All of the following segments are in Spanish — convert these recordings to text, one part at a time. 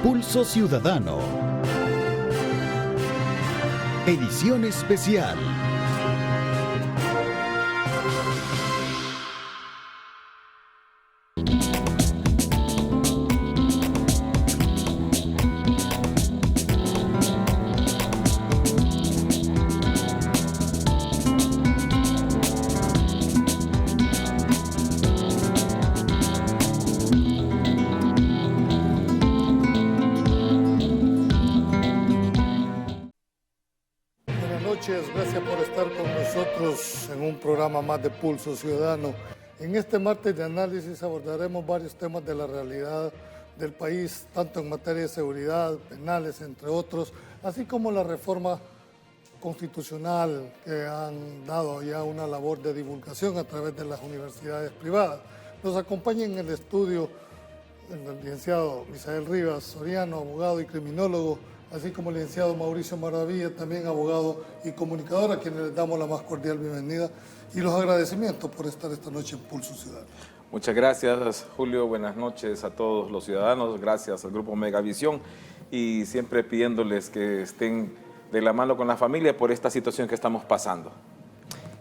Pulso Ciudadano. Edición especial. Gracias por estar con nosotros en un programa más de Pulso Ciudadano. En este martes de análisis abordaremos varios temas de la realidad del país, tanto en materia de seguridad, penales, entre otros, así como la reforma constitucional que han dado ya una labor de divulgación a través de las universidades privadas. Nos acompaña en el estudio el licenciado Misael Rivas Soriano, abogado y criminólogo, así como el licenciado Mauricio Maravilla, también abogado y comunicador, a quienes les damos la más cordial bienvenida y los agradecimientos por estar esta noche en Pulso Ciudadano. Muchas gracias, Julio. Buenas noches a todos los ciudadanos. Gracias al Grupo Megavisión y siempre pidiéndoles que estén de la mano con la familia por esta situación que estamos pasando.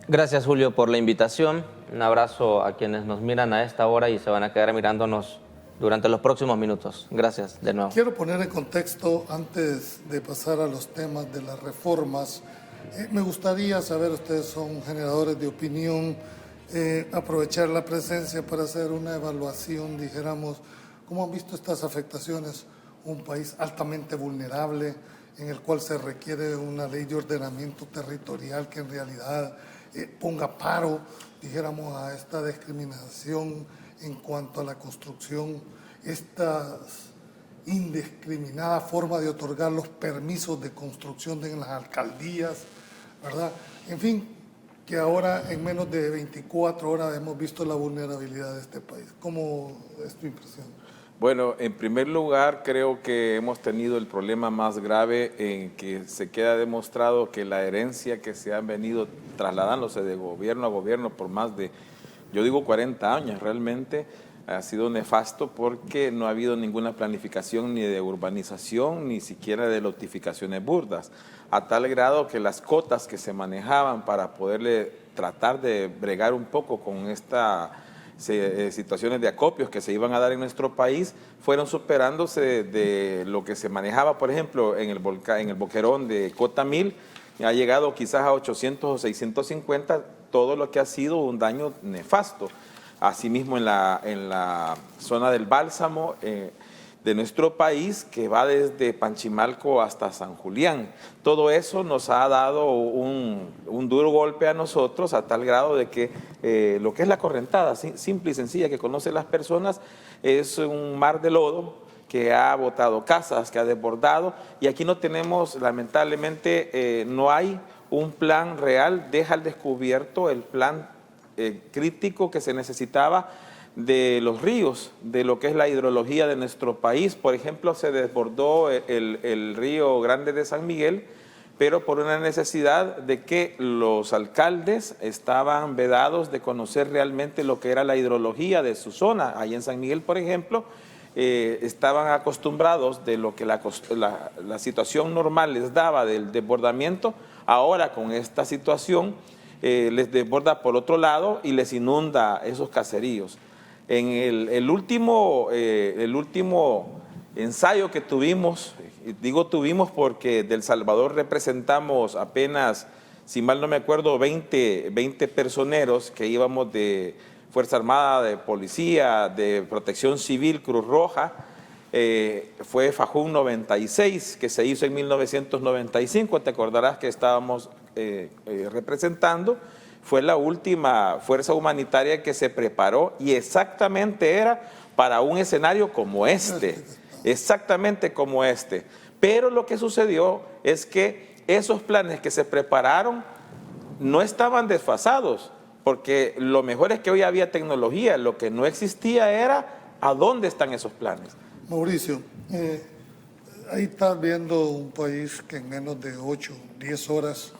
Gracias, Julio, por la invitación. Un abrazo a quienes nos miran a esta hora y se van a quedar mirándonos durante los próximos minutos. Gracias de nuevo. Quiero poner en contexto, antes de pasar a los temas de las reformas, me gustaría saber, ustedes son generadores de opinión, aprovechar la presencia para hacer una evaluación, dijéramos, ¿cómo han visto estas afectaciones? Un país altamente vulnerable, en el cual se requiere una ley de ordenamiento territorial que en realidad ponga paro, dijéramos, a esta discriminación en cuanto a la construcción, esta indiscriminada forma de otorgar los permisos de construcción en las alcaldías, ¿verdad? En fin, que ahora en menos de 24 horas hemos visto la vulnerabilidad de este país. ¿Cómo es tu impresión? Bueno, en primer lugar, creo que hemos tenido el problema más grave en que se queda demostrado que la herencia que se han venido trasladándose de gobierno a gobierno por más de, yo digo 40 años realmente, ha sido nefasto porque no ha habido ninguna planificación ni de urbanización, ni siquiera de lotificaciones burdas, a tal grado que las cotas que se manejaban para poderle tratar de bregar un poco con estas situaciones de acopios que se iban a dar en nuestro país, fueron superándose de lo que se manejaba, por ejemplo, en el boquerón de Cota 1000, ha llegado quizás a 800 o 650, todo lo que ha sido un daño nefasto. Asimismo en la zona del Bálsamo de nuestro país, que va desde Panchimalco hasta San Julián. Todo eso nos ha dado un duro golpe a nosotros, a tal grado de que lo que es la correntada, simple y sencilla, que conocen las personas, es un mar de lodo que ha botado casas, que ha desbordado, y aquí no tenemos, lamentablemente, no hay un plan real, deja al descubierto el plan crítico que se necesitaba de los ríos, de lo que es la hidrología de nuestro país. Por ejemplo, se desbordó el río Grande de San Miguel, pero por una necesidad de que los alcaldes estaban vedados de conocer realmente lo que era la hidrología de su zona. Ahí en San Miguel, por ejemplo, estaban acostumbrados de lo que la situación normal les daba del desbordamiento. Ahora con esta situación les desborda por otro lado y les inunda esos caseríos. En el último ensayo que tuvimos, digo tuvimos porque de El Salvador representamos apenas, si mal no me acuerdo, 20 personeros que íbamos de Fuerza Armada, de Policía, de Protección Civil, Cruz Roja. Fue Fajún 96, que se hizo en 1995, te acordarás que estábamos representando. Fue la última fuerza humanitaria que se preparó y exactamente era para un escenario como este, exactamente como este. Pero lo que sucedió es que esos planes que se prepararon no estaban desfasados, porque lo mejor es que hoy había tecnología, lo que no existía era a dónde están esos planes. Mauricio, ahí estás viendo un país que en menos de 8, 10 horas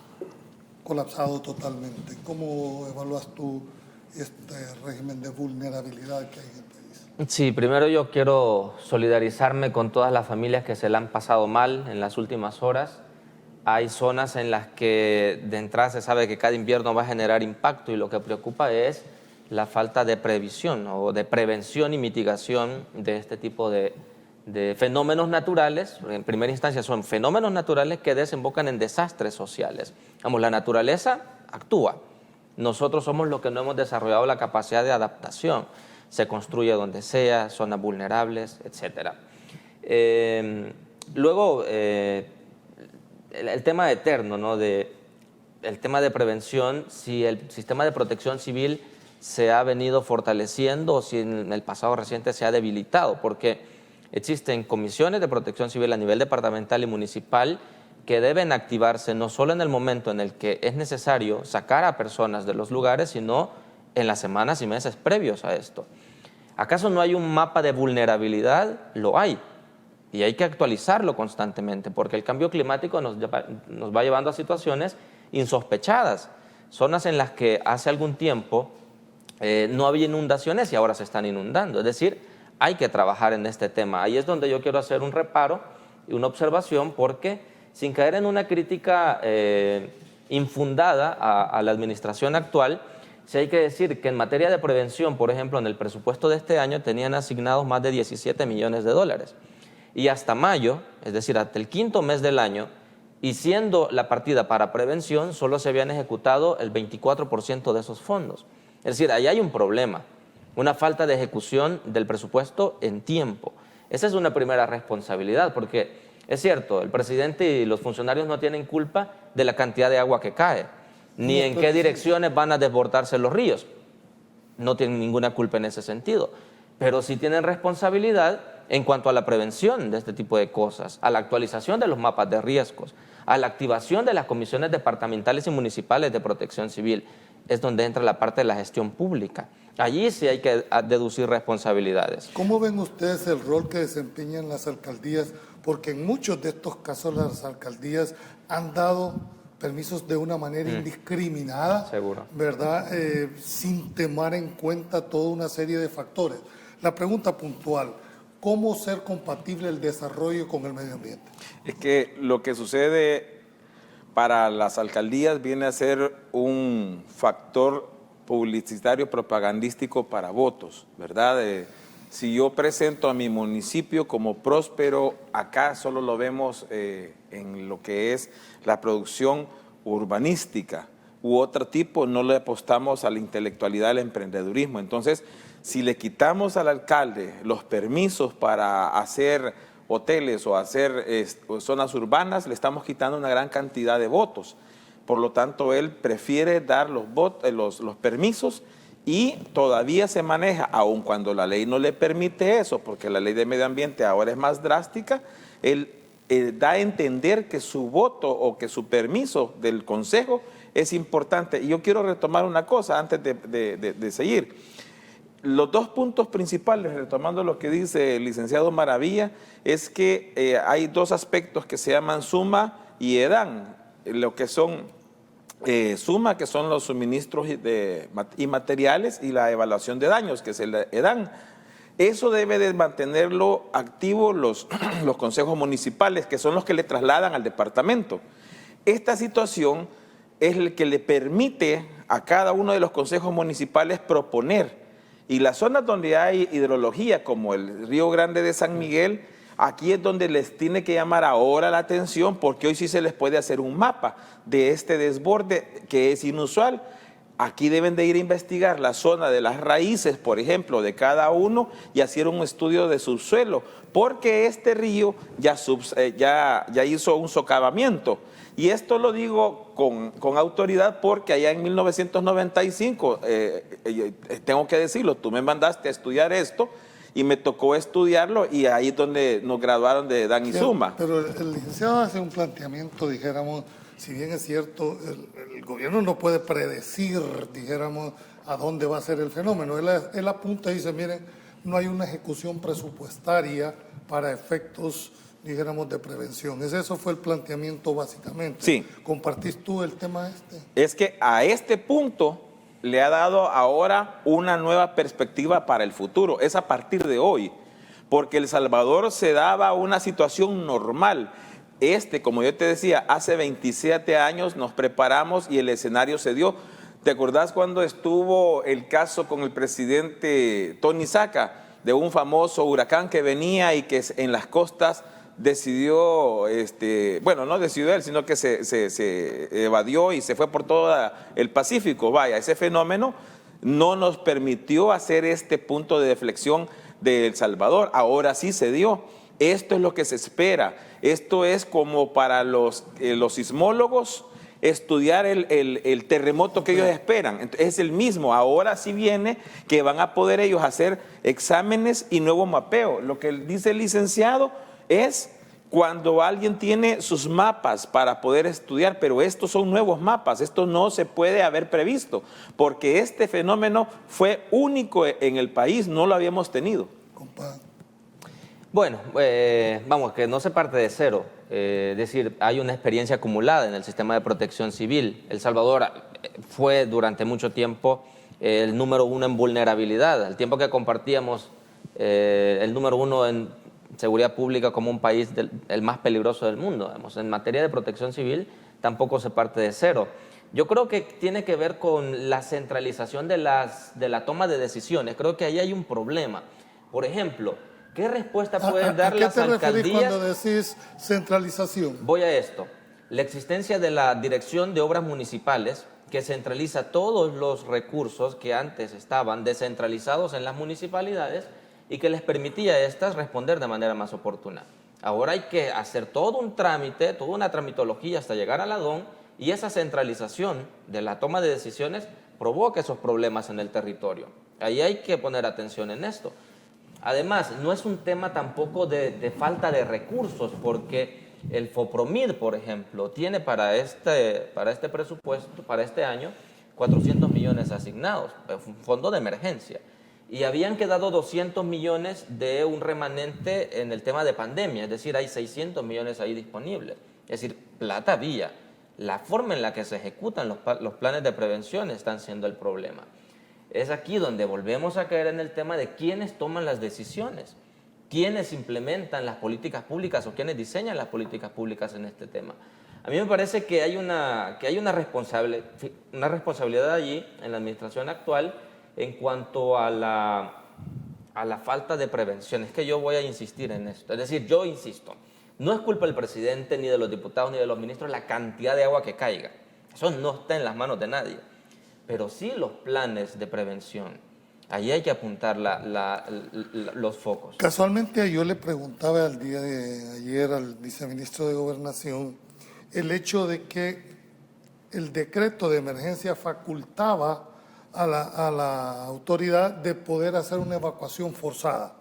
colapsado totalmente. ¿Cómo evalúas tú este régimen de vulnerabilidad que hay en el país? Sí, primero yo quiero solidarizarme con todas las familias que se la han pasado mal en las últimas horas. Hay zonas en las que de entrada se sabe que cada invierno va a generar impacto y lo que preocupa es la falta de previsión o de prevención y mitigación de este tipo de fenómenos naturales. En primera instancia son fenómenos naturales que desembocan en desastres sociales. Vamos, la naturaleza actúa. Nosotros somos los que no hemos desarrollado la capacidad de adaptación. Se construye donde sea, zonas vulnerables, etc. Luego, el tema eterno, ¿no? El tema de prevención, si el sistema de protección civil se ha venido fortaleciendo o si en el pasado reciente se ha debilitado, porque existen comisiones de protección civil a nivel departamental y municipal que deben activarse no solo en el momento en el que es necesario sacar a personas de los lugares, sino en las semanas y meses previos a esto. ¿Acaso no hay un mapa de vulnerabilidad? Lo hay. Y hay que actualizarlo constantemente, porque el cambio climático nos va llevando a situaciones insospechadas. Zonas en las que hace algún tiempo no había inundaciones y ahora se están inundando. Es decir, hay que trabajar en este tema. Ahí es donde yo quiero hacer un reparo y una observación, porque sin caer en una crítica infundada a la administración actual, sí hay que decir que en materia de prevención, por ejemplo, en el presupuesto de este año tenían asignados más de 17 millones de dólares. Y hasta mayo, es decir, hasta el quinto mes del año, y siendo la partida para prevención, solo se habían ejecutado el 24% de esos fondos. Es decir, ahí hay un problema, una falta de ejecución del presupuesto en tiempo. Esa es una primera responsabilidad, porque es cierto, el presidente y los funcionarios no tienen culpa de la cantidad de agua que cae, ni en qué direcciones van a desbordarse los ríos. No tienen ninguna culpa en ese sentido, pero sí tienen responsabilidad en cuanto a la prevención de este tipo de cosas, a la actualización de los mapas de riesgos, a la activación de las comisiones departamentales y municipales de protección civil. Es donde entra la parte de la gestión pública. Allí sí hay que deducir responsabilidades. ¿Cómo ven ustedes el rol que desempeñan las alcaldías? Porque en muchos de estos casos las alcaldías han dado permisos de una manera indiscriminada, Seguro. ¿verdad? Sin tomar en cuenta toda una serie de factores. La pregunta puntual: ¿cómo ser compatible el desarrollo con el medio ambiente? Es que lo que sucede para las alcaldías viene a ser un factor publicitario propagandístico para votos, ¿verdad? Si yo presento a mi municipio como próspero, acá solo lo vemos en lo que es la producción urbanística u otro tipo, no le apostamos a la intelectualidad del emprendedurismo. Entonces, si le quitamos al alcalde los permisos para hacer hoteles o hacer zonas urbanas, le estamos quitando una gran cantidad de votos. Por lo tanto, él prefiere dar los permisos y todavía se maneja, aun cuando la ley no le permite eso, porque la ley de medio ambiente ahora es más drástica, él da a entender que su voto o que su permiso del consejo es importante. Y yo quiero retomar una cosa antes de seguir. Los dos puntos principales, retomando lo que dice el licenciado Maravilla, es que hay dos aspectos que se llaman suma y edán. Lo que son suma, que son los suministros y materiales, y la evaluación de daños, que es el edán. Eso debe de mantenerlo activo los consejos municipales, que son los que le trasladan al departamento. Esta situación es el que le permite a cada uno de los consejos municipales proponer. Y las zonas donde hay hidrología, como el Río Grande de San Miguel, aquí es donde les tiene que llamar ahora la atención, porque hoy sí se les puede hacer un mapa de este desborde que es inusual. Aquí deben de ir a investigar la zona de las raíces, por ejemplo, de cada uno, y hacer un estudio de subsuelo, porque este río ya hizo un socavamiento. Y esto lo digo con autoridad porque allá en 1995, tengo que decirlo, tú me mandaste a estudiar esto y me tocó estudiarlo, y ahí es donde nos graduaron de Dan y Suma. Pero el licenciado hace un planteamiento, dijéramos, si bien es cierto, el gobierno no puede predecir, dijéramos, a dónde va a ser el fenómeno. Él apunta y dice, miren, no hay una ejecución presupuestaria para efectos, dijéramos, de prevención. Eso fue el planteamiento básicamente. Sí. ¿Compartís tú el tema este? Es que a este punto le ha dado ahora una nueva perspectiva para el futuro. Es a partir de hoy, porque El Salvador se daba una situación normal. Como yo te decía, hace 27 años nos preparamos y el escenario se dio. ¿Te acordás cuando estuvo el caso con el presidente Tony Saca de un famoso huracán que venía y que en las costas decidió, bueno, no decidió él, sino que se evadió y se fue por todo el Pacífico? Vaya, ese fenómeno no nos permitió hacer este punto de deflexión de El Salvador. Ahora sí se dio. Esto es lo que se espera. Esto es como para los sismólogos estudiar el terremoto que ellos esperan. Entonces, es el mismo. Ahora sí viene que van a poder ellos hacer exámenes y nuevo mapeo. Lo que dice el licenciado es cuando alguien tiene sus mapas para poder estudiar, pero estos son nuevos mapas, esto no se puede haber previsto, porque este fenómeno fue único en el país, no lo habíamos tenido. Compadre. Bueno, vamos, que no se parte de cero. Es decir, hay una experiencia acumulada en el sistema de protección civil. El Salvador fue durante mucho tiempo el número 1 en vulnerabilidad. Al tiempo que compartíamos el número 1 en seguridad pública como un país el más peligroso del mundo. Digamos, en materia de protección civil tampoco se parte de cero. Yo creo que tiene que ver con la centralización de la toma de decisiones. Creo que ahí hay un problema. Por ejemplo, ¿qué respuesta pueden dar las alcaldías? ¿A qué te referís cuando decís centralización? Voy a esto. La existencia de la Dirección de Obras Municipales, que centraliza todos los recursos que antes estaban descentralizados en las municipalidades y que les permitía a estas responder de manera más oportuna. Ahora hay que hacer todo un trámite, toda una tramitología hasta llegar a la DON, y esa centralización de la toma de decisiones provoca esos problemas en el territorio. Ahí hay que poner atención en esto. Además, no es un tema tampoco de falta de recursos, porque el FOPROMID, por ejemplo, tiene para este presupuesto, para este año, 400 millones asignados, un fondo de emergencia. Y habían quedado 200 millones de un remanente en el tema de pandemia, es decir, hay 600 millones ahí disponibles. Es decir, plata había. La forma en la que se ejecutan los planes de prevención están siendo el problema. Es aquí donde volvemos a caer en el tema de quiénes toman las decisiones, quiénes implementan las políticas públicas o quiénes diseñan las políticas públicas en este tema. A mí me parece que hay una responsabilidad allí en la administración actual en cuanto a la falta de prevención. Es que yo voy a insistir en esto. Es decir, yo insisto, no es culpa del presidente, ni de los diputados, ni de los ministros la cantidad de agua que caiga. Eso no está en las manos de nadie. Pero sí los planes de prevención. Ahí hay que apuntar los focos. Casualmente yo le preguntaba el día de ayer al viceministro de Gobernación el hecho de que el decreto de emergencia facultaba a la autoridad de poder hacer una evacuación forzada,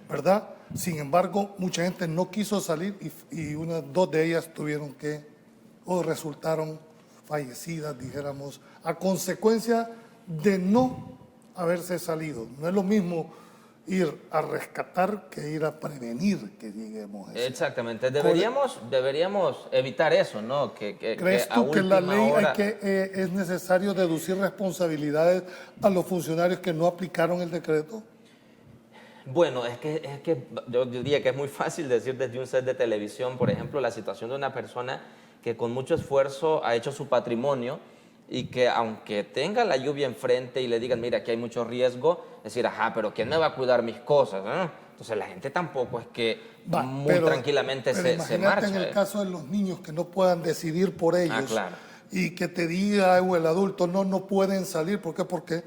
¿verdad? Sin embargo, mucha gente no quiso salir y dos de ellas resultaron fallecidas, dijéramos, a consecuencia de no haberse salido. No es lo mismo ir a rescatar que ir a prevenir que lleguemos a eso. Exactamente. Deberíamos evitar eso, ¿no? ¿Crees tú que la ley es necesario deducir responsabilidades a los funcionarios que no aplicaron el decreto? Bueno, es que yo diría que es muy fácil decir desde un set de televisión, por ejemplo, la situación de una persona que con mucho esfuerzo ha hecho su patrimonio y que aunque tenga la lluvia enfrente y le digan, mira, aquí hay mucho riesgo, decir, ajá, pero ¿quién me va a cuidar mis cosas? Entonces la gente tampoco es que tranquilamente se marcha. En el caso de los niños que no puedan decidir por ellos, claro. Y que te diga o el adulto, no pueden salir. ¿Por qué? Porque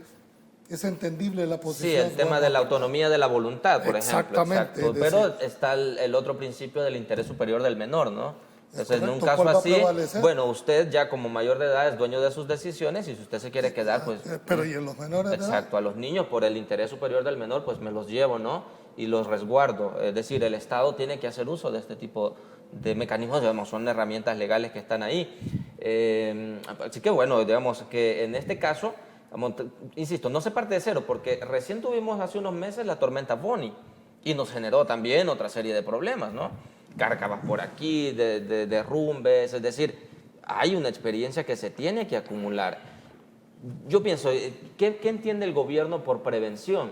es entendible la posición. Sí, el tema de la autonomía de la voluntad, por ejemplo. Exactamente. Pero está el otro principio del interés superior del menor, ¿no? Entonces, correcto, en un caso así, bueno, usted ya como mayor de edad es dueño de sus decisiones y si usted se quiere quedar, pues... Pero ¿y en los menores de edad? Exacto, a los niños por el interés superior del menor, pues me los llevo, ¿no? Y los resguardo. Es decir, el Estado tiene que hacer uso de este tipo de mecanismos, digamos, son herramientas legales que están ahí. Así que bueno, digamos que en este caso, insisto, no se parte de cero, porque recién tuvimos hace unos meses la tormenta Bonnie y nos generó también otra serie de problemas, ¿no? Cárcavas por aquí, de derrumbes, es decir, hay una experiencia que se tiene que acumular. yo pienso, ¿qué entiende el gobierno por prevención?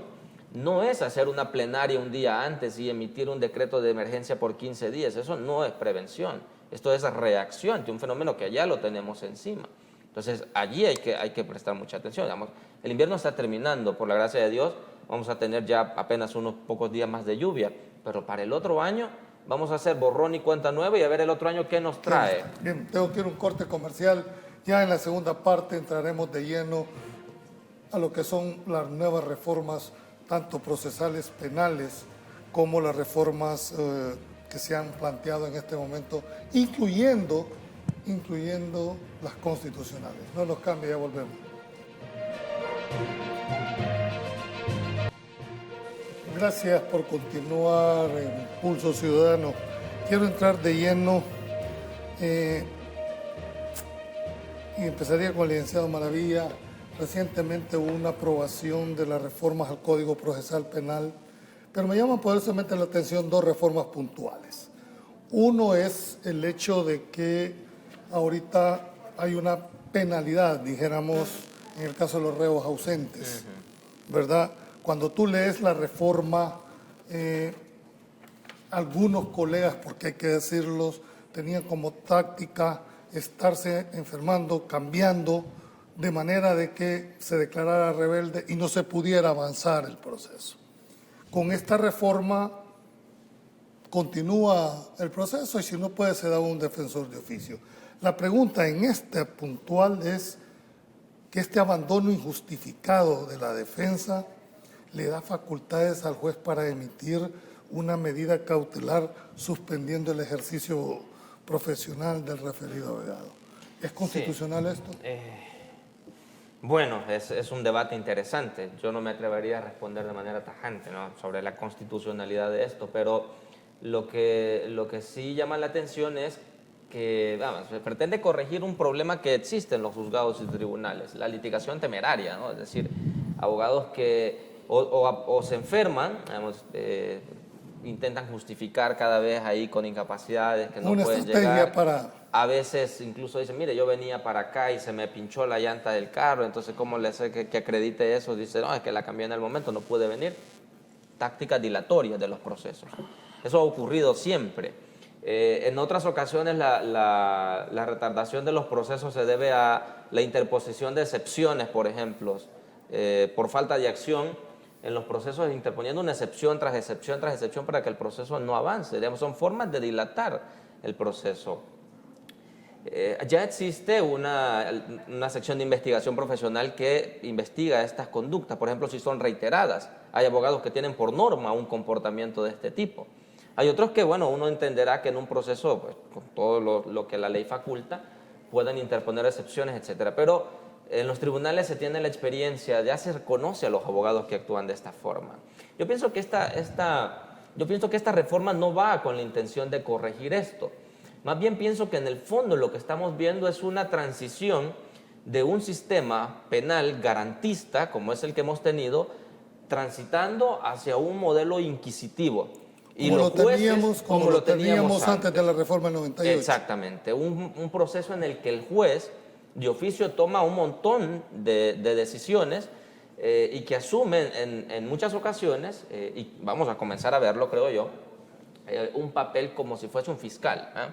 No es hacer una plenaria un día antes y emitir un decreto de emergencia por 15 días. Eso no es prevención. Esto es reacción ante un fenómeno que ya lo tenemos encima. Entonces, allí hay que prestar mucha atención. Digamos, el invierno está terminando, por la gracia de Dios, vamos a tener ya apenas unos pocos días más de lluvia, pero para el otro año vamos a hacer borrón y cuenta nueva y a ver el otro año qué nos trae. Bien, tengo que ir a un corte comercial. Ya en la segunda parte entraremos de lleno a lo que son las nuevas reformas, tanto procesales penales como las reformas que se han planteado en este momento, incluyendo las constitucionales. No nos cambie, ya volvemos. Gracias por continuar en Pulso Ciudadano. Quiero entrar de lleno y empezaría con el licenciado Maravilla. Recientemente hubo una aprobación de las reformas al Código Procesal Penal, pero me llaman poderosamente la atención dos reformas puntuales. Uno es el hecho de que ahorita hay una penalidad, dijéramos, en el caso de los reos ausentes, ¿verdad? Cuando tú lees la reforma, algunos colegas, porque hay que decirlos, tenían como táctica estarse enfermando, cambiando, de manera de que se declarara rebelde y no se pudiera avanzar el proceso. Con esta reforma continúa el proceso y si no puede se da un defensor de oficio. La pregunta en este puntual es que este abandono injustificado de la defensa le da facultades al juez para emitir una medida cautelar suspendiendo el ejercicio profesional del referido abogado. ¿Es constitucional esto? Bueno, es un debate interesante. Yo no me atrevería a responder de manera tajante, ¿no?, sobre la constitucionalidad de esto, pero lo que sí llama la atención es que, vamos, se pretende corregir un problema que existe en los juzgados y tribunales, la litigación temeraria, ¿no? Es decir, abogados que o se enferman, digamos, intentan justificar cada vez ahí con incapacidades que no una pueden estrategia llegar. Para... A veces incluso dicen, mire, yo venía para acá y se me pinchó la llanta del carro, entonces ¿cómo le hace que acredite eso? Dice, no, es que la cambié en el momento, no pude venir. Tácticas dilatorias de los procesos. Eso ha ocurrido siempre. En otras ocasiones la retardación de los procesos se debe a la interposición de excepciones, por ejemplo, por falta de acción en los procesos, interponiendo una excepción tras excepción tras excepción para que el proceso no avance. Digamos, son formas de dilatar el proceso. Ya existe una sección de investigación profesional que investiga estas conductas, por ejemplo, si son reiteradas. Hay abogados que tienen por norma un comportamiento de este tipo. Hay otros que, bueno, uno entenderá que en un proceso, pues, con todo lo que la ley faculta, pueden interponer excepciones, etcétera. Pero en los tribunales se tiene la experiencia, ya se reconoce a los abogados que actúan de esta forma. Yo pienso que esta reforma no va con la intención de corregir esto. Más bien pienso que en el fondo lo que estamos viendo es una transición de un sistema penal garantista, como es el que hemos tenido, transitando hacia un modelo inquisitivo. Y como lo teníamos antes de la reforma del 98. Exactamente, un proceso en el que el juez de oficio toma un montón de decisiones y que asume en muchas ocasiones, y vamos a comenzar a verlo, creo yo, un papel como si fuese un fiscal, ¿eh?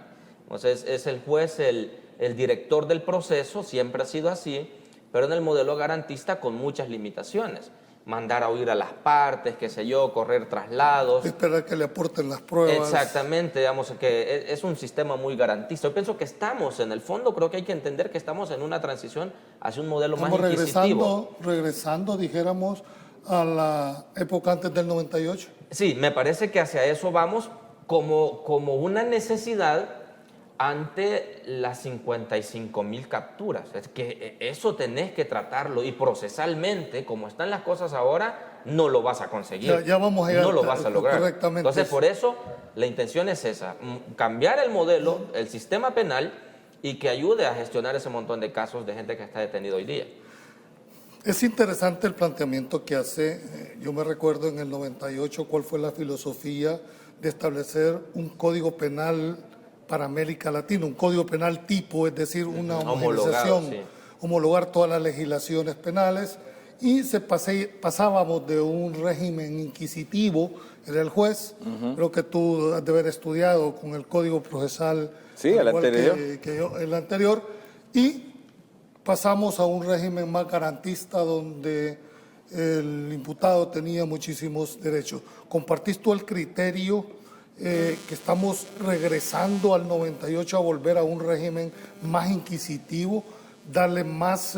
Entonces es el juez el director del proceso, siempre ha sido así, pero en el modelo garantista con muchas limitaciones. Mandar a oír a las partes, qué sé yo, correr traslados. Esperar que le aporten las pruebas. Exactamente, digamos que es un sistema muy garantista. Yo pienso que estamos, en el fondo, creo que hay que entender que estamos en una transición hacia un modelo más inquisitivo. Regresando, dijéramos, a la época antes del 98. Sí, me parece que hacia eso vamos como una necesidad ante las 55,000 capturas. Es que eso tenés que tratarlo y procesalmente, como están las cosas ahora, no lo vas a conseguir. Ya vamos a llegar, no lo vas a lograr. Correctamente. Entonces, por eso, la intención es esa, cambiar el modelo, el sistema penal, y que ayude a gestionar ese montón de casos de gente que está detenido hoy día. Es interesante el planteamiento que hace. Yo me recuerdo en el 98 cuál fue la filosofía de establecer un código penal para América Latina, un código penal tipo, es decir, una homologación, sí, homologar todas las legislaciones penales y pasábamos de un régimen inquisitivo, era el juez, creo que tú has de haber estudiado con el Código Procesal, sí, el anterior, el anterior, y pasamos a un régimen más garantista donde el imputado tenía muchísimos derechos. ¿Compartís tú el criterio que estamos regresando al 98 a volver a un régimen más inquisitivo, darle más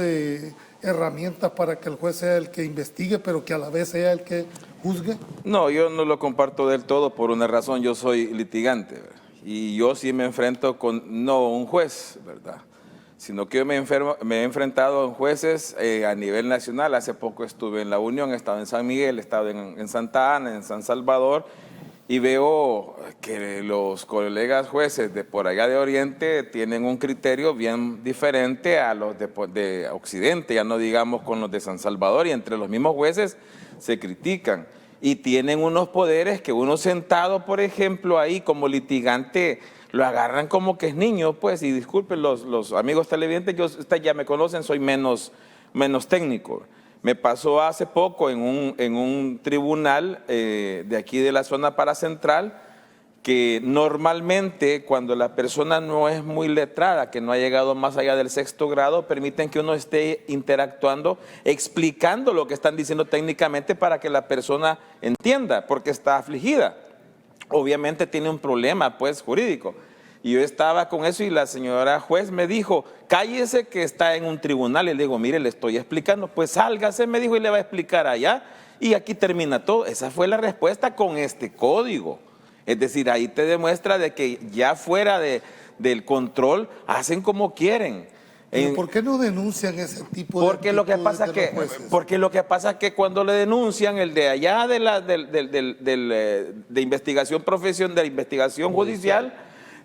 herramientas para que el juez sea el que investigue, pero que a la vez sea el que juzgue? No, yo no lo comparto del todo por una razón. Yo soy litigante, ¿verdad? Y yo sí me enfrento con, no un juez, ¿verdad?, sino que yo me he enfrentado a jueces a nivel nacional. Hace poco estuve en La Unión, he estado en San Miguel, he estado en Santa Ana, en San Salvador, y veo que los colegas jueces de por allá de Oriente tienen un criterio bien diferente a los de Occidente, ya no digamos con los de San Salvador, y entre los mismos jueces se critican. Y tienen unos poderes que uno sentado, por ejemplo, ahí como litigante, lo agarran como que es niño, pues, y disculpen los amigos televidentes, ustedes ya me conocen, soy menos técnico. Me pasó hace poco en un tribunal de aquí de la zona paracentral, que normalmente cuando la persona no es muy letrada, que no ha llegado más allá del 6º grado, permiten que uno esté interactuando, explicando lo que están diciendo técnicamente para que la persona entienda, porque está afligida. Obviamente tiene un problema, pues, jurídico. Y yo estaba con eso y la señora juez me dijo, cállese que está en un tribunal. Y le digo, mire, le estoy explicando. Pues sálgase, me dijo, y le va a explicar allá. Y aquí termina todo. Esa fue la respuesta con este código. Es decir, ahí te demuestra de que ya fuera del control hacen como quieren. ¿Por qué no denuncian ese tipo de porque lo que pasa que Porque lo que pasa es que cuando le denuncian, el de allá de investigación profesional, de investigación judicial,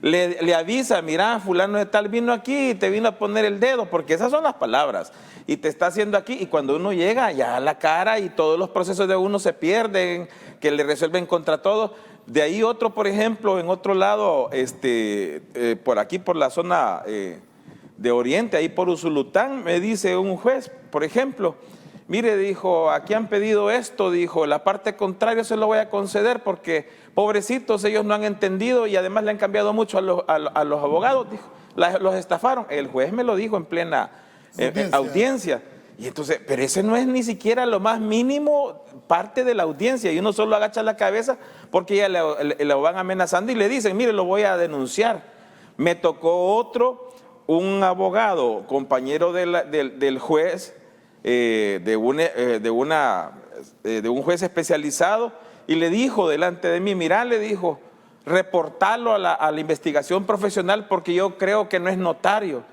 le avisa, mira, fulano de tal vino aquí y te vino a poner el dedo, porque esas son las palabras, y te está haciendo aquí, y cuando uno llega ya a la cara y todos los procesos de uno se pierden, que le resuelven contra todo. De ahí otro, por ejemplo, en otro lado, por aquí, por la zona de Oriente, ahí por Usulután, me dice un juez, por ejemplo, mire, dijo, aquí han pedido esto, dijo, la parte contraria se lo voy a conceder porque pobrecitos, ellos no han entendido y además le han cambiado mucho a los abogados, dijo, los estafaron. El juez me lo dijo en plena audiencia. Y entonces, pero ese no es ni siquiera lo más mínimo parte de la audiencia, y uno solo agacha la cabeza porque ya lo van amenazando y le dicen, mire, lo voy a denunciar. Me tocó otro, un abogado, compañero del juez, de un juez especializado, y le dijo delante de mí, mira, le dijo, reportarlo a la investigación profesional porque yo creo que no es notario.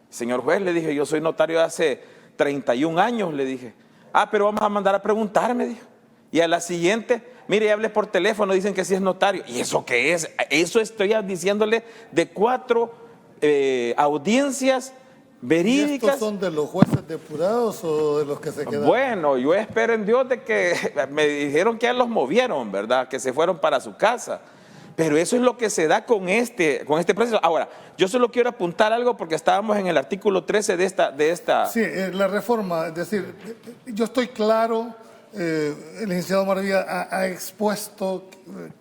Señor juez, le dije, yo soy notario hace 31 años, le dije. Ah, pero vamos a mandar a preguntar, me dijo. Y a la siguiente, mire, ya hablé por teléfono, dicen que sí es notario. ¿Y eso qué es? Eso estoy diciéndole de 4 audiencias verídicas. ¿Y estos son de los jueces depurados o de los que se quedaron? Bueno, yo espero en Dios de que me dijeron que ya los movieron, ¿verdad? Que se fueron para su casa. Pero eso es lo que se da con este proceso. Ahora, yo solo quiero apuntar algo porque estábamos en el artículo 13 de esta... Sí, la reforma, es decir, yo estoy claro, el licenciado Maravilla ha expuesto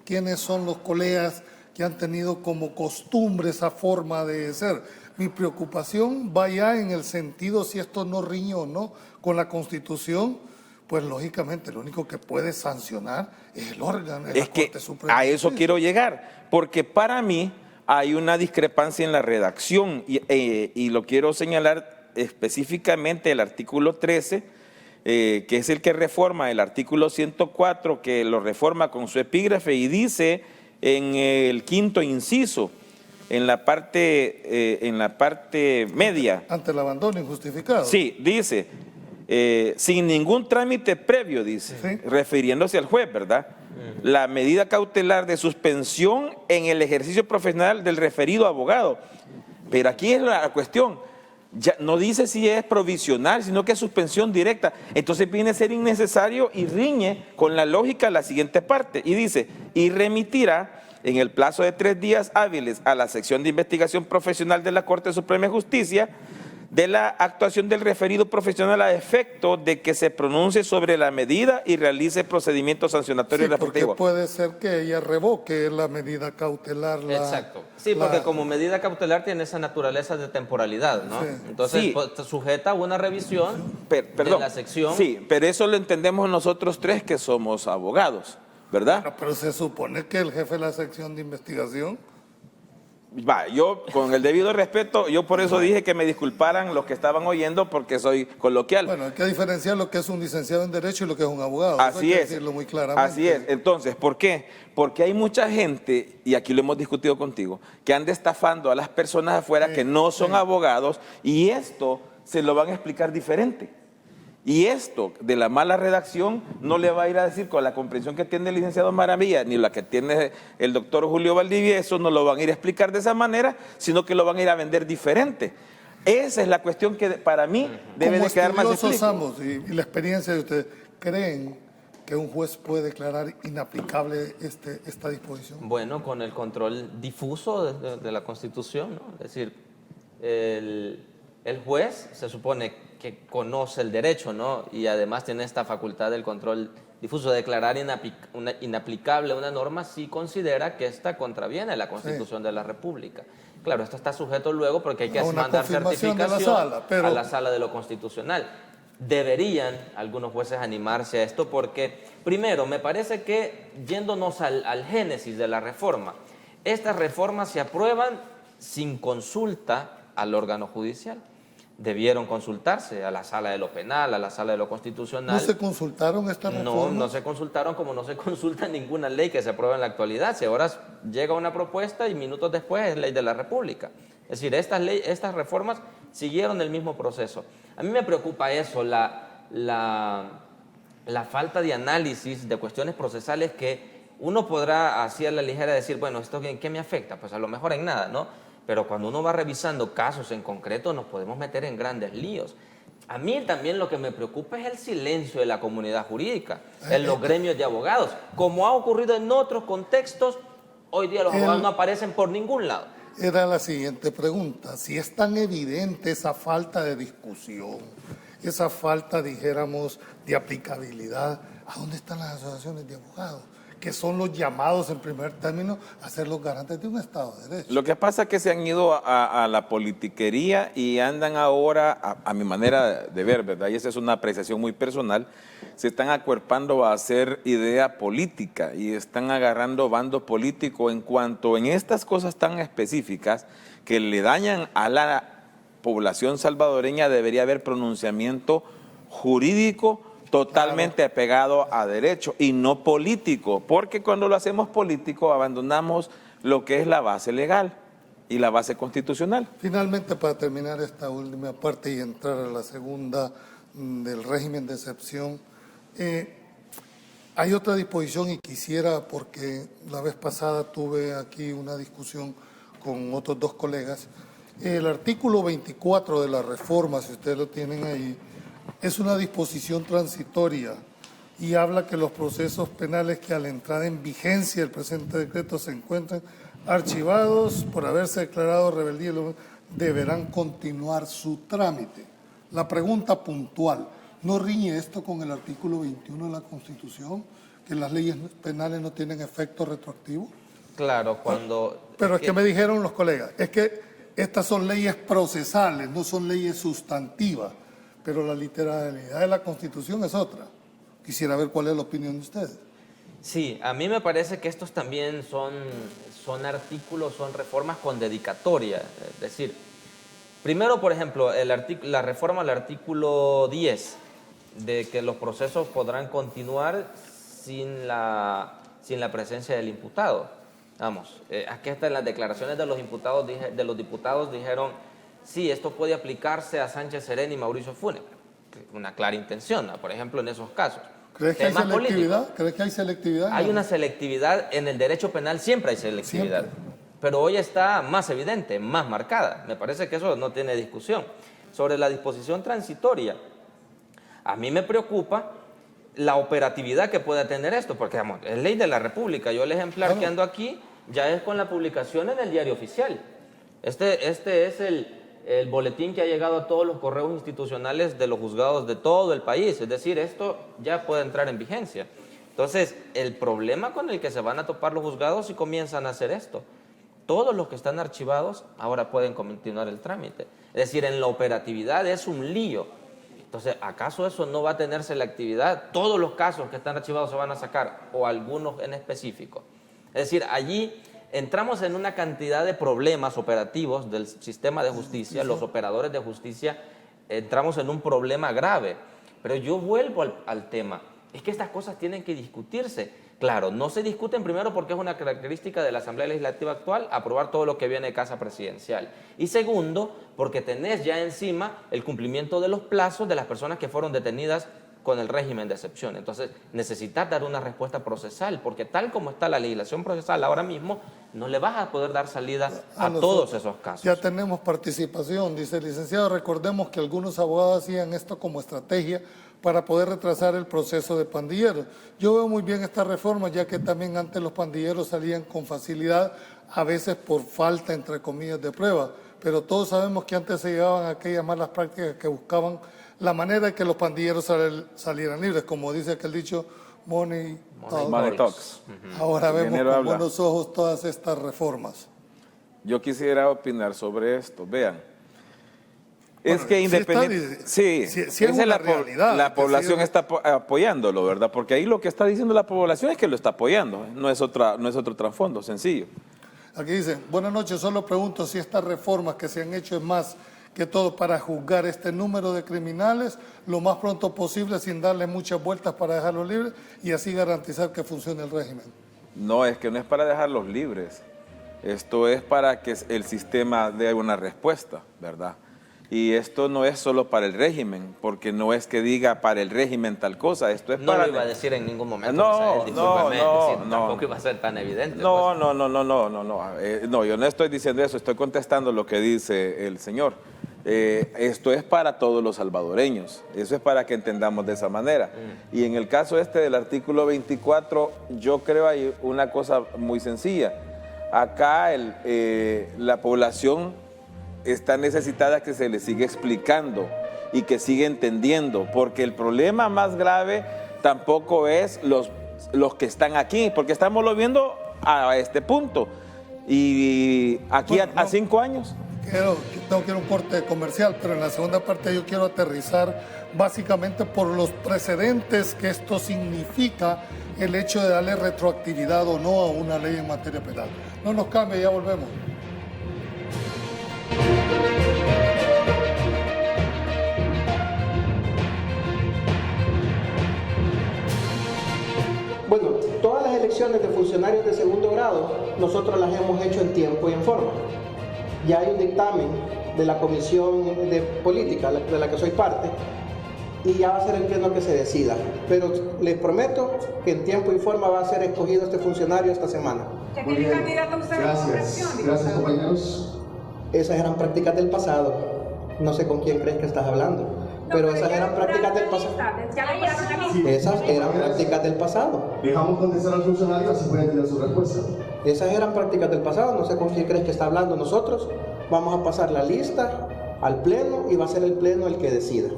quiénes son los colegas que han tenido como costumbre esa forma de ser. Mi preocupación va ya en el sentido si esto no riñe o no con la Constitución, pues lógicamente lo único que puede sancionar es el órgano, es la Corte Suprema. A eso quiero llegar, porque para mí hay una discrepancia en la redacción y lo quiero señalar específicamente el artículo 13, que es el que reforma el artículo 104, que lo reforma con su epígrafe y dice en el 5º inciso, en la parte media. Ante el abandono injustificado. Sí, dice, sin ningún trámite previo, dice, ¿sí? Refiriéndose al juez, ¿verdad? La medida cautelar de suspensión en el ejercicio profesional del referido abogado. Pero aquí es la cuestión, ya no dice si es provisional, sino que es suspensión directa. Entonces viene a ser innecesario y riñe con la lógica de la siguiente parte. Y dice, y remitirá en el plazo de 3 días hábiles a la sección de investigación profesional de la Corte Suprema de Justicia de la actuación del referido profesional a efecto de que se pronuncie sobre la medida y realice procedimientos sancionatorios Sí, porque respectivos. puede ser que ella revoque la medida cautelar. Exacto. Sí, porque como medida cautelar tiene esa naturaleza de temporalidad, ¿no? Sí. Entonces, Sí. pues, sujeta a una revisión Perdón, de la sección. sí, pero eso lo entendemos nosotros tres que somos abogados, ¿verdad? No, pero se supone que el jefe de la sección de investigación... Va, yo con el debido respeto, yo por eso dije que me disculparan los que estaban oyendo porque soy coloquial. Bueno, hay que diferenciar lo que es un licenciado en Derecho y lo que es un abogado. Eso Así hay que es. decirlo muy claramente. Así es. Entonces, ¿por qué? Porque hay mucha gente, y aquí lo hemos discutido contigo, que anda estafando a las personas afuera que no son abogados y esto se lo van a explicar diferente. Y esto de la mala redacción no le va a ir a decir con la comprensión que tiene el licenciado Maravilla, ni la que tiene el doctor Julio Valdivieso, no lo van a ir a explicar de esa manera, sino que lo van a ir a vender diferente. Esa es la cuestión que para mí debe de quedar más explícito. Ambos, y la experiencia de ustedes, ¿creen que un juez puede declarar inaplicable esta disposición? Bueno, con el control difuso de la Constitución, ¿no? Es decir, el juez se supone que conoce el derecho, ¿no? Y además tiene esta facultad del control difuso de declarar inaplicable una norma si considera que esta contraviene la Constitución de la República. Claro, esto está sujeto luego porque hay que mandar certificación a la sala de lo constitucional. Deberían algunos jueces animarse a esto porque, primero, me parece que, yéndonos al génesis de la reforma, estas reformas se aprueban sin consulta al órgano judicial. Debieron consultarse a la sala de lo penal, a la sala de lo constitucional. ¿No se consultaron estas reformas? No se consultaron como no se consulta ninguna ley que se aprueba en la actualidad. Si ahora llega una propuesta y minutos después es ley de la República. Es decir, estas reformas siguieron el mismo proceso. A mí me preocupa eso, la falta de análisis de cuestiones procesales que uno podrá así a la ligera decir, bueno, ¿esto en qué me afecta? Pues a lo mejor en nada, ¿no? Pero cuando uno va revisando casos en concreto nos podemos meter en grandes líos. A mí también lo que me preocupa es el silencio de la comunidad jurídica, en los gremios de abogados. Como ha ocurrido en otros contextos, hoy día los abogados no aparecen por ningún lado. Era la siguiente pregunta. Si es tan evidente esa falta de discusión, esa falta, dijéramos, de aplicabilidad, ¿a dónde están las asociaciones de abogados? Que son los llamados en primer término a ser los garantes de un Estado de Derecho. Lo que pasa es que se han ido a la politiquería y andan ahora, a mi manera de ver, ¿verdad? Y esa es una apreciación muy personal, se están acuerpando a hacer idea política y están agarrando bando político en cuanto en estas cosas tan específicas que le dañan a la población salvadoreña debería haber pronunciamiento jurídico totalmente apegado a derecho y no político, porque cuando lo hacemos político abandonamos lo que es la base legal y la base constitucional. Finalmente, para terminar esta última parte y entrar a la segunda del régimen de excepción, hay otra disposición y quisiera, porque la vez pasada tuve aquí una discusión con otros dos colegas, el artículo 24 de la reforma, si ustedes lo tienen ahí, es una disposición transitoria y habla que los procesos penales que a la entrada en vigencia del presente decreto se encuentran archivados por haberse declarado rebeldía deberán continuar su trámite. La pregunta puntual, ¿no riñe esto con el artículo 21 de la Constitución, que las leyes penales no tienen efecto retroactivo? Claro, cuando... Pero es que me dijeron los colegas, es que estas son leyes procesales, no son leyes sustantivas. Pero la literalidad de la Constitución es otra. Quisiera ver cuál es la opinión de ustedes. Sí, a mí me parece que estos también son artículos, son reformas con dedicatoria. Es decir, primero, por ejemplo, la reforma al artículo 10, de que los procesos podrán continuar sin la presencia del imputado. Vamos, aquí hasta en las declaraciones de los diputados dijeron, sí, esto puede aplicarse a Sánchez Serén y Mauricio Funes. Una clara intención, ¿no? Por ejemplo, en esos casos. ¿Crees que hay selectividad? ¿Crees que hay selectividad? Hay una selectividad, en el derecho penal siempre hay selectividad. Siempre. Pero hoy está más evidente, más marcada. Me parece que eso no tiene discusión. Sobre la disposición transitoria, a mí me preocupa la operatividad que pueda tener esto, porque vamos, es ley de la República. Yo el ejemplar que ando aquí ya es con la publicación en el Diario Oficial. Este es el boletín que ha llegado a todos los correos institucionales de los juzgados de todo el país. Es decir, esto ya puede entrar en vigencia. Entonces, el problema con el que se van a topar los juzgados si comienzan a hacer esto, todos los que están archivados ahora pueden continuar el trámite. Es decir, en la operatividad es un lío. Entonces, ¿acaso eso no va a tener selectividad? Todos los casos que están archivados se van a sacar, o algunos en específico. Es decir, allí entramos en una cantidad de problemas operativos del sistema de justicia, los operadores de justicia, entramos en un problema grave. Pero yo vuelvo al tema, es que estas cosas tienen que discutirse. Claro, no se discuten primero porque es una característica de la Asamblea Legislativa actual aprobar todo lo que viene de Casa Presidencial. Y segundo, porque tenés ya encima el cumplimiento de los plazos de las personas que fueron detenidas con el régimen de excepción. Entonces, necesitas dar una respuesta procesal, porque tal como está la legislación procesal ahora mismo, no le vas a poder dar salida a todos esos casos. Ya tenemos participación, dice el licenciado. Recordemos que algunos abogados hacían esto como estrategia para poder retrasar el proceso de pandilleros. Yo veo muy bien esta reforma, ya que también antes los pandilleros salían con facilidad, a veces por falta, entre comillas, de prueba. Pero todos sabemos que antes se llevaban aquellas malas prácticas que buscaban la manera de que los pandilleros salieran libres. Como dice aquel dicho, money talks. Ahora vemos con buenos ojos todas estas reformas. Yo quisiera opinar sobre esto. Vean. Es que independientemente, si es una realidad, la población está apoyándolo, ¿verdad? Porque ahí lo que está diciendo la población es que lo está apoyando, no es otro trasfondo, sencillo. Aquí dice, buenas noches, solo pregunto si estas reformas que se han hecho es más que todo para juzgar este número de criminales lo más pronto posible sin darle muchas vueltas para dejarlos libres y así garantizar que funcione el régimen. No, es que no es para dejarlos libres, esto es para que el sistema dé una respuesta, ¿verdad? Y esto no es solo para el régimen, porque no es que diga para el régimen tal cosa, esto es no para... No lo iba a decir en ningún momento, no, tampoco iba a ser tan evidente. No, yo no estoy diciendo eso, estoy contestando lo que dice el señor. Esto es para todos los salvadoreños, eso es para que entendamos de esa manera. Y en el caso del artículo 24, yo creo hay una cosa muy sencilla. Acá la población está necesitada que se le siga explicando y que siga entendiendo, porque el problema más grave tampoco es los que están aquí, porque estamos lo viendo a este punto. Y aquí a 5 años. Tengo que ir a un corte comercial, pero en la segunda parte yo quiero aterrizar básicamente por los precedentes que esto significa, el hecho de darle retroactividad o no a una ley en materia penal. No nos cambie, ya volvemos. Bueno, todas las elecciones de funcionarios de segundo grado, nosotros las hemos hecho en tiempo y en forma. Ya hay un dictamen de la Comisión de Política, de la que soy parte, y ya va a ser el pleno que se decida. Pero les prometo que en tiempo y forma va a ser escogido este funcionario esta semana. Muy bien. Gracias compañeros. Esas eran prácticas del pasado. No sé con quién crees que estás hablando. Pero esas eran prácticas del pasado. Esas eran prácticas del pasado. Dejamos contestar al funcionario, así pueden tener su respuesta. Esas eran prácticas del pasado. No sé con quién crees que está hablando. Nosotros vamos a pasar la lista al pleno y va a ser el pleno el que decida.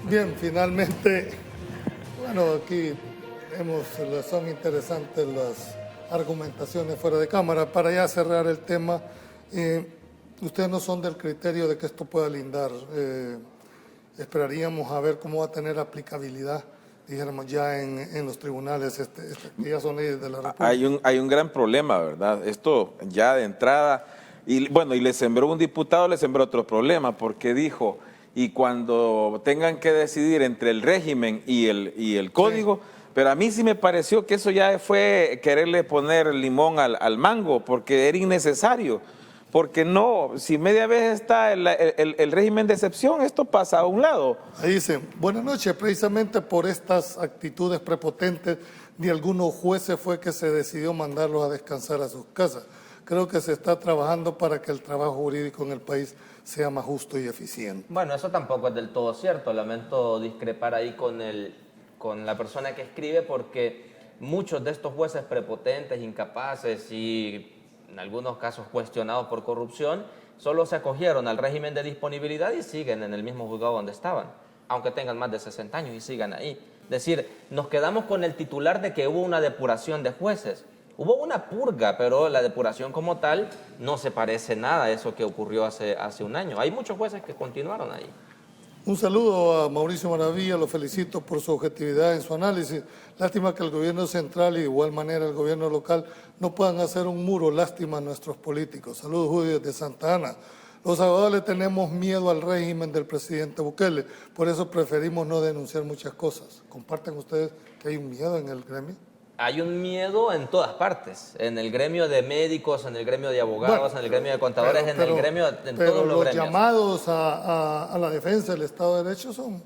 Bien, finalmente, bueno, aquí son interesantes las argumentaciones fuera de cámara. Para ya cerrar el tema, ustedes no son del criterio de que esto pueda lindar. Esperaríamos a ver cómo va a tener aplicabilidad, dijéramos, ya en los tribunales, que ya son leyes de la República. Hay un gran problema, ¿verdad? Esto ya de entrada, y bueno, y le sembró un diputado, le sembró otro problema, porque dijo, y cuando tengan que decidir entre el régimen y el código... Sí. Pero a mí sí me pareció que eso ya fue quererle poner limón al mango, porque era innecesario. Porque no, si media vez está el régimen de excepción, esto pasa a un lado. Ahí dicen, buenas noches, precisamente por estas actitudes prepotentes de algunos jueces fue que se decidió mandarlos a descansar a sus casas. Creo que se está trabajando para que el trabajo jurídico en el país sea más justo y eficiente. Bueno, eso tampoco es del todo cierto. Lamento discrepar ahí con la persona que escribe, porque muchos de estos jueces prepotentes, incapaces y en algunos casos cuestionados por corrupción, solo se acogieron al régimen de disponibilidad y siguen en el mismo juzgado donde estaban, aunque tengan más de 60 años y sigan ahí. Es decir, nos quedamos con el titular de que hubo una depuración de jueces. Hubo una purga, pero la depuración como tal no se parece nada a eso que ocurrió hace un año. Hay muchos jueces que continuaron ahí. Un saludo a Mauricio Maravilla, lo felicito por su objetividad en su análisis. Lástima que el gobierno central y de igual manera el gobierno local no puedan hacer un muro, lástima a nuestros políticos. Saludos, Julio, desde Santa Ana. Los abogados le tenemos miedo al régimen del presidente Bukele, por eso preferimos no denunciar muchas cosas. ¿Comparten ustedes que hay un miedo en el gremio? Hay un miedo en todas partes, en el gremio de médicos, en el gremio de abogados, Bueno, en el gremio de contadores, en el gremio, en todos los gremios. Los llamados a la defensa del Estado de Derecho somos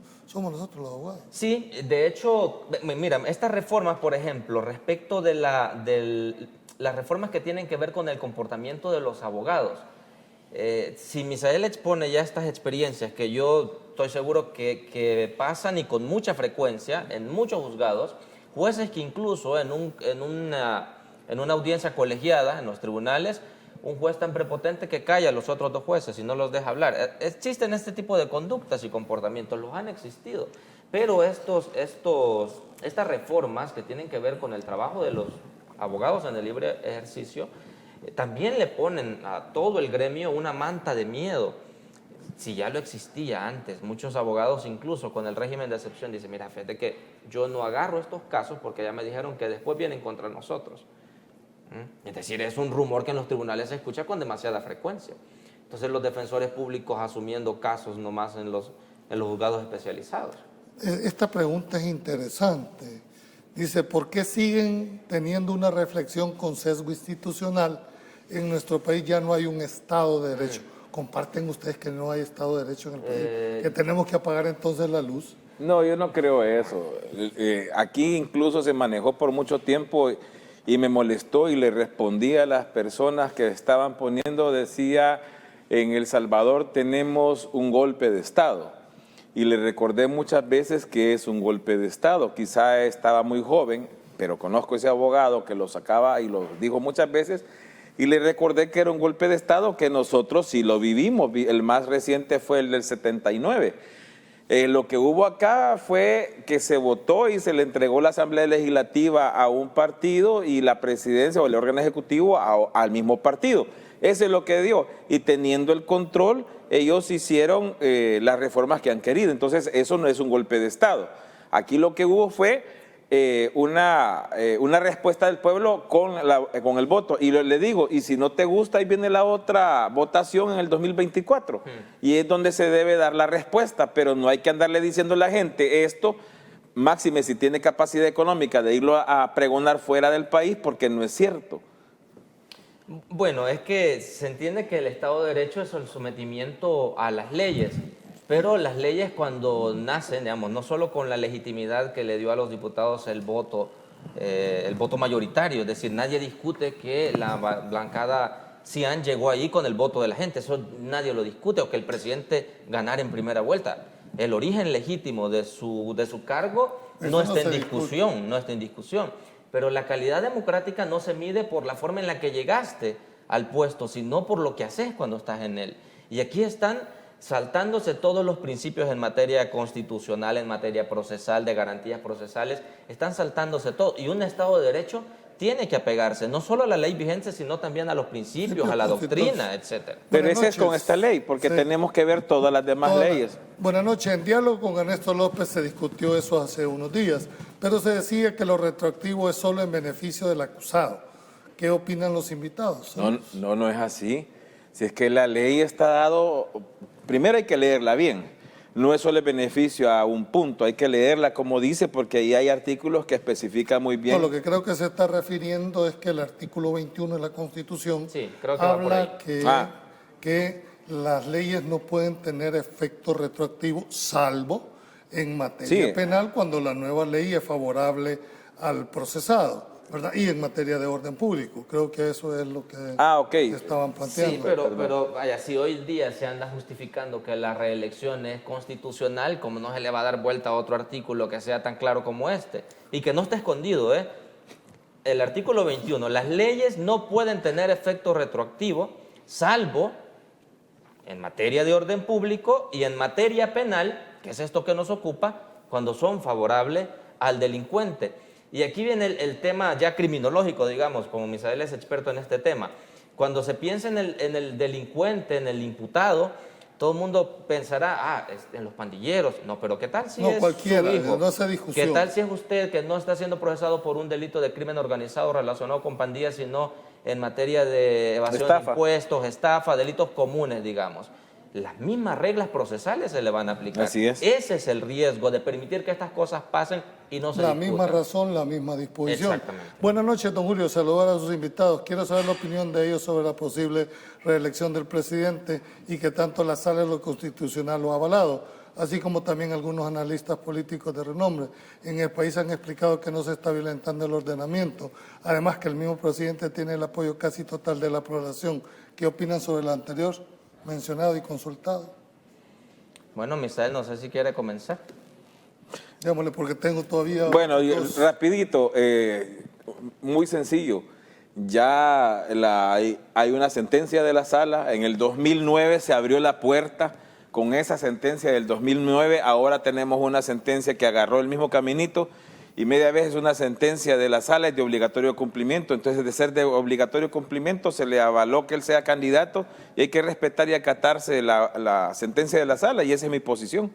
nosotros los abogados. Sí, de hecho, mira, estas reformas, por ejemplo, respecto de las reformas que tienen que ver con el comportamiento de los abogados, si Misael expone ya estas experiencias que yo estoy seguro que pasan y con mucha frecuencia en muchos juzgados, jueces que incluso en una audiencia colegiada en los tribunales, un juez tan prepotente que calla a los otros dos jueces y no los deja hablar. Existen este tipo de conductas y comportamientos, los han existido, pero estas reformas que tienen que ver con el trabajo de los abogados en el libre ejercicio, también le ponen a todo el gremio una manta de miedo. Si ya lo existía antes, muchos abogados incluso con el régimen de excepción dicen, mira, fíjate que yo no agarro estos casos porque ya me dijeron que después vienen contra nosotros. Es decir, es un rumor que en los tribunales se escucha con demasiada frecuencia. Entonces los defensores públicos asumiendo casos nomás en los juzgados especializados. Esta pregunta es interesante. Dice, ¿por qué siguen teniendo una reflexión con sesgo institucional? En nuestro país ya no hay un Estado de Derecho. ¿Comparten ustedes que no hay Estado de Derecho en el país? ¿Que tenemos que apagar entonces la luz? No, yo no creo eso. Aquí incluso se manejó por mucho tiempo y me molestó y le respondí a las personas que estaban poniendo, decía, en El Salvador tenemos un golpe de Estado. Y le recordé muchas veces que es un golpe de Estado. Quizá estaba muy joven, pero conozco ese abogado que lo sacaba y lo dijo muchas veces. Y le recordé que era un golpe de Estado que nosotros sí lo vivimos. El más reciente fue el del 79. Lo que hubo acá fue que se votó y se le entregó la Asamblea Legislativa a un partido y la presidencia o el órgano ejecutivo al mismo partido. Eso es lo que dio. Y teniendo el control, ellos hicieron las reformas que han querido. Entonces, eso no es un golpe de Estado. Aquí lo que hubo fue una respuesta del pueblo con el voto. Y le digo, y si no te gusta, ahí viene la otra votación en el 2024. Y es donde se debe dar la respuesta, pero no hay que andarle diciendo a la gente esto, máxime si tiene capacidad económica de irlo a pregonar fuera del país, porque no es cierto. Bueno, es que se entiende que el Estado de Derecho es el sometimiento a las leyes. Pero las leyes cuando nacen, digamos, no solo con la legitimidad que le dio a los diputados el voto mayoritario, es decir, nadie discute que la bancada Cian llegó ahí con el voto de la gente, eso nadie lo discute, o que el presidente ganara en primera vuelta. El origen legítimo de su cargo no está en discusión, pero la calidad democrática no se mide por la forma en la que llegaste al puesto, sino por lo que haces cuando estás en él. Y aquí están saltándose todos los principios en materia constitucional, en materia procesal, de garantías procesales, están saltándose todo. Y un Estado de Derecho tiene que apegarse no solo a la ley vigente, sino también a los principios, a la doctrina, etc. Pero ese es con esta ley, porque tenemos que ver todas las demás leyes. Buenas noches. En diálogo con Ernesto López se discutió eso hace unos días, pero se decía que lo retroactivo es solo en beneficio del acusado. ¿Qué opinan los invitados? No es así. Si es que la ley está dado... Primero hay que leerla bien, no es solo el beneficio a un punto, hay que leerla como dice porque ahí hay artículos que especifican muy bien. No, lo que creo que se está refiriendo es que el artículo 21 de la Constitución habla que las leyes no pueden tener efecto retroactivo salvo en materia penal cuando la nueva ley es favorable al procesado, ¿verdad? Y en materia de orden público, creo que eso es lo que estaban planteando. Sí, pero vaya, si hoy día se anda justificando que la reelección es constitucional, como no se le va a dar vuelta a otro artículo que sea tan claro como este, y que no está escondido, el artículo 21, las leyes no pueden tener efecto retroactivo, salvo en materia de orden público y en materia penal, que es esto que nos ocupa, cuando son favorables al delincuente. Y aquí viene el tema ya criminológico, digamos, como Misael es experto en este tema. Cuando se piensa en el delincuente, en el imputado, todo el mundo pensará, en los pandilleros. No, pero ¿qué tal si es cualquiera, su hijo? no hace discusión. ¿Qué tal si es usted que no está siendo procesado por un delito de crimen organizado relacionado con pandillas, sino en materia de evasión de impuestos, estafa, delitos comunes, digamos? Las mismas reglas procesales se le van a aplicar. Así es. Ese es el riesgo de permitir que estas cosas pasen y no se La discutan. misma razón, la misma disposición. Exactamente. Buenas noches, don Julio. Saludar a sus invitados. Quiero saber la opinión de ellos sobre la posible reelección del presidente y que tanto la Sala de lo Constitucional lo ha avalado, así como también algunos analistas políticos de renombre. En el país han explicado que no se está violentando el ordenamiento. Además, que el mismo presidente tiene el apoyo casi total de la población. ¿Qué opinan sobre lo anterior mencionado y consultado? Bueno, Misael, no sé si quiere comenzar. Démosle, porque tengo todavía... Bueno, rapidito, muy sencillo. Ya hay una sentencia de la sala. En el 2009 se abrió la puerta con esa sentencia del 2009. Ahora tenemos una sentencia que agarró el mismo caminito y media vez es una sentencia de la sala es de obligatorio cumplimiento. Entonces, de ser de obligatorio cumplimiento, se le avaló que él sea candidato y hay que respetar y acatarse la sentencia de la sala, y esa es mi posición.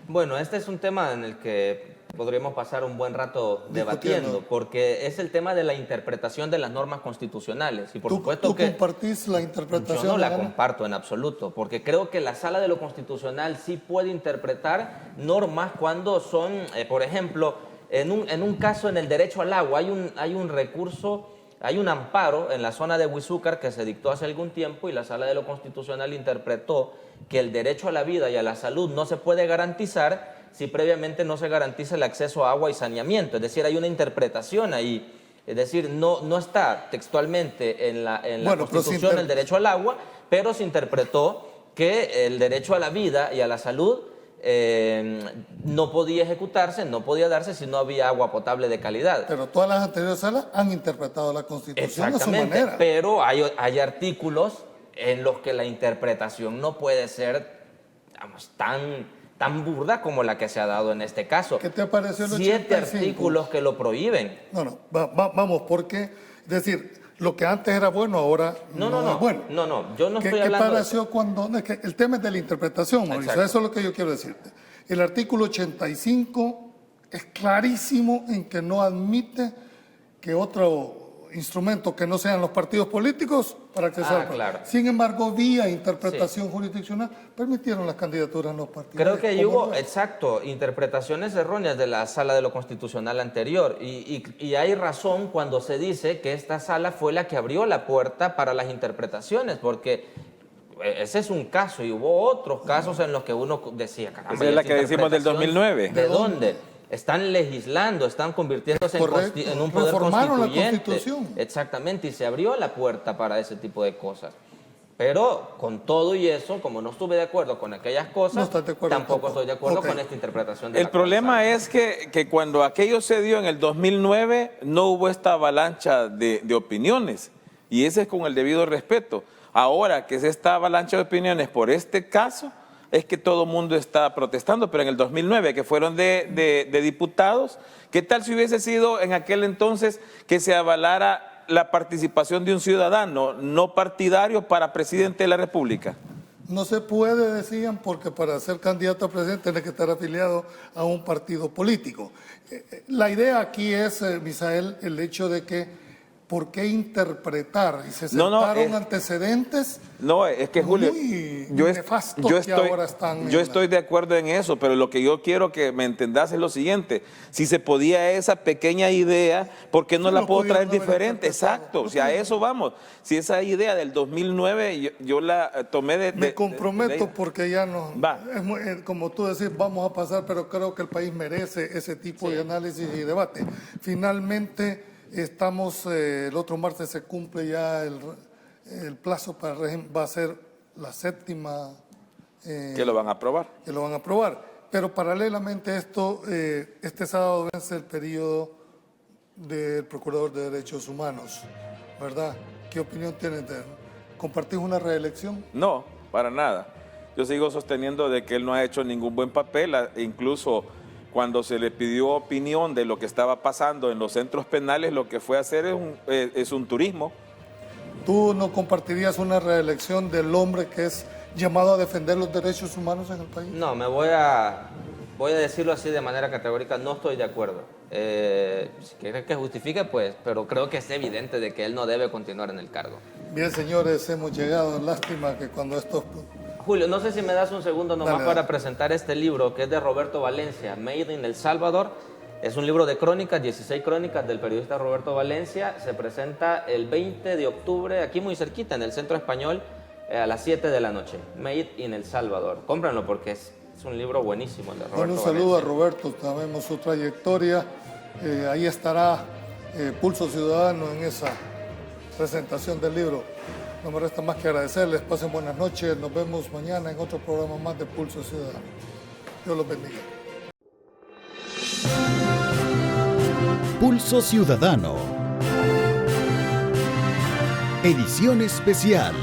Bueno, este es un tema en el que podríamos pasar un buen rato debatiendo, porque es el tema de la interpretación de las normas constitucionales. Y por supuesto ¿Tú que compartís la interpretación? yo no la comparto en absoluto, porque creo que la Sala de lo Constitucional sí puede interpretar normas cuando son, por ejemplo, en un caso en el derecho al agua, hay un recurso, hay un amparo en la zona de Huizúcar que se dictó hace algún tiempo y la Sala de lo Constitucional interpretó que el derecho a la vida y a la salud no se puede garantizar si previamente no se garantiza el acceso a agua y saneamiento. Es decir, hay una interpretación ahí. Es decir, no está textualmente en la Constitución el derecho al agua, pero se interpretó que el derecho a la vida y a la salud no podía ejecutarse, no podía darse si no había agua potable de calidad. Pero todas las anteriores salas han interpretado la Constitución a su manera. Pero hay artículos en los que la interpretación no puede ser, digamos, tan burda como la que se ha dado en este caso. ¿Qué te pareció el 7 85? artículos que lo prohíben. Vamos, porque, es decir, lo que antes era bueno, ahora no es bueno. No, yo no estoy ¿Qué hablando pareció cuando...? Es que el tema es de la interpretación, Mauricio. Exacto. Eso es lo que yo quiero decirte. El artículo 85 es clarísimo en que no admite que otro instrumento que no sean los partidos políticos para que salga. Claro. Sin embargo, vía interpretación jurisdiccional, permitieron las candidaturas en los partidos. Creo que ahí hubo, interpretaciones erróneas de la Sala de lo Constitucional anterior y hay razón cuando se dice que esta sala fue la que abrió la puerta para las interpretaciones, porque ese es un caso y hubo otros casos en los que uno decía, caramba, esa es la que decimos del 2009. ¿De dónde? Están legislando, están convirtiéndose en un poder reformaron constituyente. la Constitución. Exactamente, y se abrió la puerta para ese tipo de cosas. Pero con todo y eso, como no estuve de acuerdo con aquellas cosas, tampoco estoy de acuerdo con esta interpretación de El problema es que cuando aquello se dio en el 2009 no hubo esta avalancha de opiniones, y ese es con el debido respeto. Ahora que es esta avalancha de opiniones por este caso, es que todo el mundo está protestando, pero en el 2009, que fueron de diputados, ¿qué tal si hubiese sido en aquel entonces que se avalara la participación de un ciudadano no partidario para presidente de la República? No se puede, decían, porque para ser candidato a presidente tiene que estar afiliado a un partido político. La idea aquí es, Misael, el hecho de que ¿por qué interpretar? Y se sentaron antecedentes. No, es que Julio, yo estoy de acuerdo en eso, pero lo que yo quiero que me entendas es lo siguiente: si se podía esa pequeña idea, ¿por qué no la puedo traer diferente? Exacto, o sea, a eso vamos. Si esa idea del 2009 yo la tomé de... Me comprometo porque ya no... Va. Como tú decís, vamos a pasar, pero creo que el país merece ese tipo de análisis y debate. Finalmente... Estamos, el otro martes se cumple ya el plazo para va a ser la 7ª... que lo van a aprobar. Que lo van a aprobar. Pero paralelamente a esto, este sábado vence el periodo del Procurador de Derechos Humanos, ¿verdad? ¿Qué opinión tienen de él? ¿Compartís una reelección? No, para nada. Yo sigo sosteniendo de que él no ha hecho ningún buen papel, incluso cuando se le pidió opinión de lo que estaba pasando en los centros penales, lo que fue a hacer es un turismo. ¿Tú no compartirías una reelección del hombre que es llamado a defender los derechos humanos en el país? No, voy a decirlo así de manera categórica, no estoy de acuerdo. Si quiere que justifique, pues, pero creo que es evidente de que él no debe continuar en el cargo. Bien, señores, hemos llegado. Lástima que cuando estos... Julio, no sé si me das un segundo nomás Dale. para presentar este libro que es de Roberto Valencia, Made in El Salvador. Es un libro de crónicas, 16 crónicas del periodista Roberto Valencia. Se presenta el 20 de octubre, aquí muy cerquita, en el Centro Español, a las 7 de la noche. Made in El Salvador. Cómpranlo porque es un libro buenísimo el de Roberto Bueno, un saludo Valencia. a Roberto, sabemos su trayectoria. Ahí estará Pulso Ciudadano en esa presentación del libro. No me resta más que agradecerles. Pasen buenas noches. Nos vemos mañana en otro programa más de Pulso Ciudadano. Dios los bendiga. Pulso Ciudadano. Edición especial.